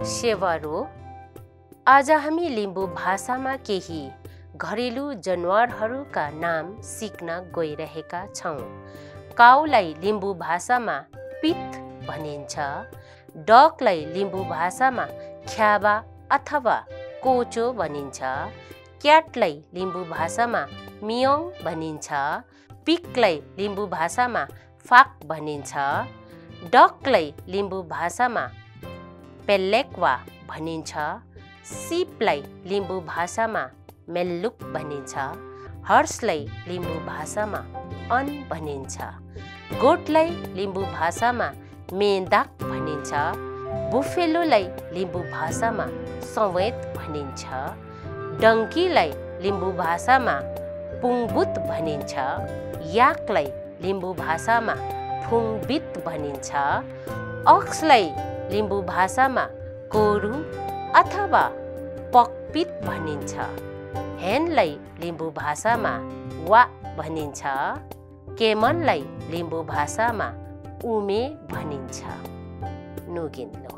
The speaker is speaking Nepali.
सेवारो। आज हामी लिम्बू भाषामा केही घरेलु जनावरहरूका नाम सिक्न गइरहेका छौँ। काउलाई लिम्बू भाषामा पित भनिन्छ। डकलाई लिम्बू भाषामा ख्याबा अथवा कोचो भनिन्छ। क्याटलाई लिम्बू भाषामा मियोङ भनिन्छ। पिगलाई लिम्बू भाषामा फाक भनिन्छ। डकलाई लिम्बू भाषामा पेल्लेक्वा भनिन्छ। सिपलाई लिम्बू भाषामा मेल्लुक भनिन्छ। हर्सलाई लिम्बू भाषामा अन भनिन्छ। गोठलाई लिम्बू भाषामा मेन्दाक भनिन्छ। बुफेलोलाई लिम्बू भाषामा सवेत भनिन्छ। डङ्कीलाई लिम्बू भाषामा पुङबुत भनिन्छ। याकलाई लिम्बू भाषामा फुङबित भनिन्छ। अक्सलाई लिम्बू भाषामा कोरु अथवा पकपित भनिन्छ। हेनलाई लिम्बू भाषामा वा भनिन्छ। केमनलाई लिम्बू भाषामा उमे भनिन्छ। नुगिन्लो।